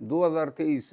2023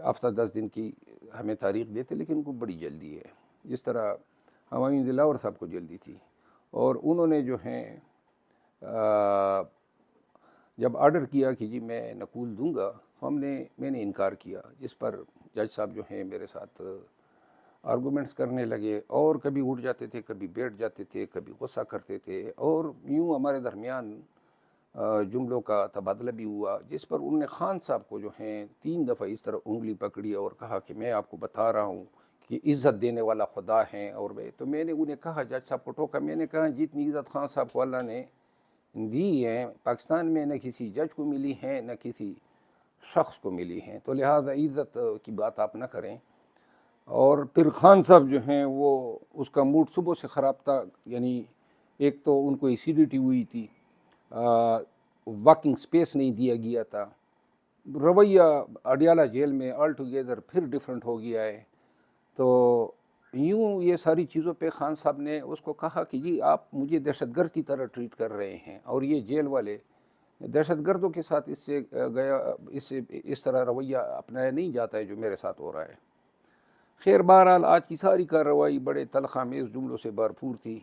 ہفتہ 10 دن کی ہمیں تاریخ دیتے، لیکن ان کو بڑی جلدی ہے. جس طرح ہمایوں دلاور صاحب کو جلدی تھی، اور انہوں نے جو ہیں جب آرڈر کیا کہ جی میں نقول دوں گا، تو میں نے انکار کیا، جس پر جج صاحب جو ہیں میرے ساتھ آرگومنٹس کرنے لگے، اور کبھی اٹھ جاتے تھے، کبھی بیٹھ جاتے تھے، کبھی غصہ کرتے تھے، اور یوں ہمارے درمیان جملوں کا تبادلہ بھی ہوا، جس پر انہوں نے خان صاحب کو جو ہیں 3 دفعہ اس طرح انگلی پکڑی اور کہا کہ میں آپ کو بتا رہا ہوں کہ عزت دینے والا خدا ہیں. اور میں نے انہیں کہا، جج صاحب کو ٹوکا، میں نے کہا جتنی عزت خان صاحب کو اللہ نے دی ہے پاکستان میں، نہ کسی جج کو ملی ہیں نہ کسی شخص کو ملی ہیں، تو لہٰذا عزت کی بات آپ نہ کریں. اور پھر خان صاحب جو ہیں وہ اس کا موڈ صبح سے خراب تھا، یعنی ایک تو ان کو ایسیڈیٹی ہوئی تھی، واکنگ سپیس نہیں دیا گیا تھا، رویہ اڈیالہ جیل میں آل ٹوگیدر پھر ڈیفرنٹ ہو گیا ہے. تو یوں یہ ساری چیزوں پہ خان صاحب نے اس کو کہا کہ جی آپ مجھے دہشت گرد کی طرح ٹریٹ کر رہے ہیں، اور یہ جیل والے دہشت گردوں کے ساتھ اس طرح رویہ اپنایا نہیں جاتا ہے جو میرے ساتھ ہو رہا ہے. خیر بہرحال آج کی ساری کارروائی بڑے تلخ آمیز جملوں سے بھرپور تھی،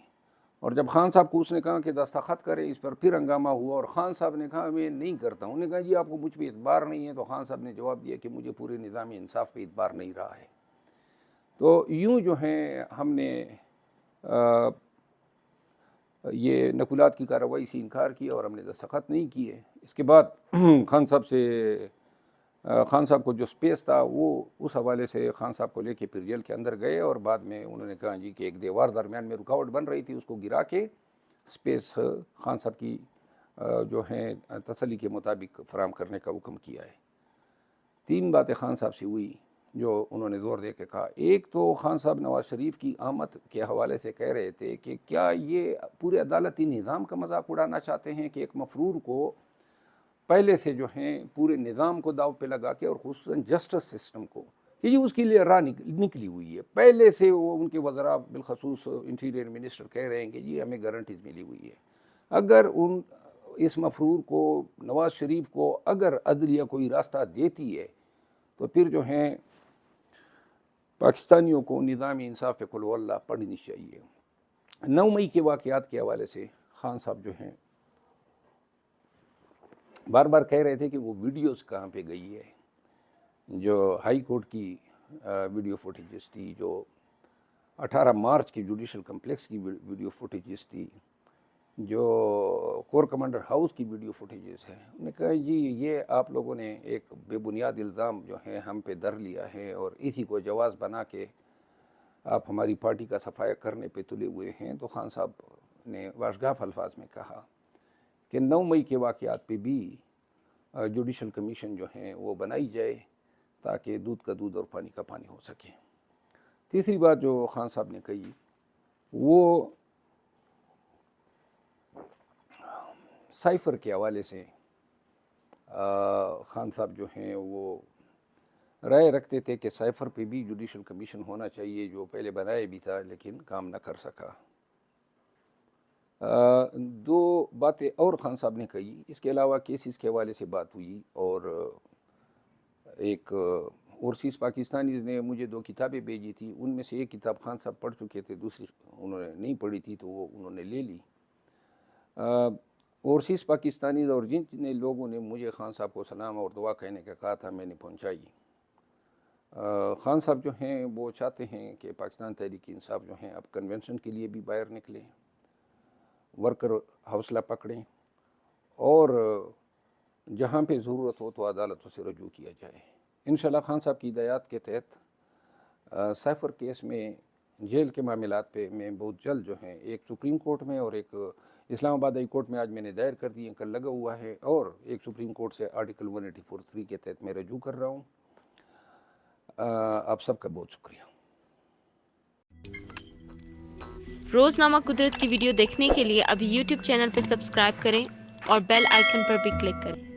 اور جب خان صاحب کو اس نے کہا کہ دستخط کرے اس پر، پھر ہنگامہ ہوا، اور خان صاحب نے کہا میں نہیں کرتا ہوں. انہوں نے کہا جی آپ کو مجھ پہ اعتبار نہیں ہے، تو خان صاحب نے جواب دیا کہ مجھے پورے نظام انصاف پہ اعتبار نہیں رہا ہے. تو یوں جو ہیں ہم نے یہ نقولات کی کارروائی سے انکار کیا، اور ہم نے دستخط نہیں کیے. اس کے بعد خان صاحب کو جو سپیس تھا وہ اس حوالے سے خان صاحب کو لے کے پھر جیل کے اندر گئے، اور بعد میں انہوں نے کہا جی کہ ایک دیوار درمیان میں رکاوٹ بن رہی تھی، اس کو گرا کے سپیس خان صاحب کی جو ہیں تسلی کے مطابق فراہم کرنے کا حکم کیا ہے. 3 باتیں خان صاحب سے ہوئی جو انہوں نے زور دے کے کہا. ایک تو خان صاحب نواز شریف کی آمد کے حوالے سے کہہ رہے تھے کہ کیا یہ پورے عدالتی نظام کا مذاق اڑانا چاہتے ہیں کہ ایک مفرور کو پہلے سے جو ہیں پورے نظام کو داؤ پہ لگا کے، اور خصوصاً جسٹس سسٹم کو، کہ جی اس کے لیے راہ نکلی ہوئی ہے پہلے سے. وہ ان کے وزراء بالخصوص انٹیریئر منسٹر کہہ رہے ہیں کہ جی ہمیں گارنٹیز ملی ہوئی ہے. اگر اس مفرور کو، نواز شریف کو، اگر عدلیہ کوئی راستہ دیتی ہے تو پھر جو ہیں پاکستانیوں کو نظامی انصاف پہ قل ہو اللہ پڑھنی چاہیے. 9 مئی کے واقعات کے حوالے سے خان صاحب جو ہیں بار بار کہہ رہے تھے کہ وہ ویڈیوز کہاں پہ گئی ہے. جو ہائی کورٹ کی ویڈیو فوٹیجز تھی، جو 18 مارچ کی جوڈیشل کمپلیکس کی ویڈیو فوٹیجز تھی، جو کور کمانڈر ہاؤس کی ویڈیو فوٹیجز ہیں. انہوں نے کہا جی یہ آپ لوگوں نے ایک بے بنیاد الزام جو ہے ہم پہ در لیا ہے، اور اسی کو جواز بنا کے آپ ہماری پارٹی کا صفایا کرنے پہ تلے ہوئے ہیں. تو خان صاحب نے واشگاف الفاظ میں کہا کہ 9 مئی کے واقعات پہ بھی جوڈیشل کمیشن جو ہیں وہ بنائی جائے تاکہ دودھ کا دودھ اور پانی کا پانی ہو سکے. تیسری بات جو خان صاحب نے کہی وہ سائفر کے حوالے سے خان صاحب جو ہیں وہ رائے رکھتے تھے کہ سائفر پہ بھی جوڈیشل کمیشن ہونا چاہیے، جو پہلے بنایا بھی تھا لیکن کام نہ کر سکا. 2 باتیں اور خان صاحب نے کہی. اس کے علاوہ کیسز کے حوالے سے بات ہوئی، اور ایک اوورسیز پاکستانیز نے مجھے 2 کتابیں بھیجی تھی. ان میں سے ایک کتاب خان صاحب پڑھ چکے تھے، دوسری انہوں نے نہیں پڑھی تھی تو وہ انہوں نے لے لی. اوورسیز پاکستانیز اور جن لوگوں نے مجھے خان صاحب کو سلام اور دعا کہنے کا کہا تھا میں نے پہنچائی. خان صاحب جو ہیں وہ چاہتے ہیں کہ پاکستان تحریک انصاف جو ہیں اب کنونشن کے لیے بھی باہر نکلیں، ورکر حوصلہ پکڑیں، اور جہاں پہ ضرورت ہو تو عدالتوں سے رجوع کیا جائے. انشاءاللہ خان صاحب کی ہدایات کے تحت سائفر کیس میں جیل کے معاملات پہ میں بہت جلد جو ہیں ایک سپریم کورٹ میں اور ایک اسلام آباد ہائی کورٹ میں آج میں نے دائر کر دی ہیں، کل لگا ہوا ہے، اور ایک سپریم کورٹ سے آرٹیکل 184(3) کے تحت میں رجوع کر رہا ہوں. آپ سب کا بہت شکریہ. روزنامہ قدرت کی ویڈیو دیکھنے کے لیے ابھی یوٹیوب چینل پہ سبسکرائب کریں اور بیل آئیکن پر بھی کلک کریں.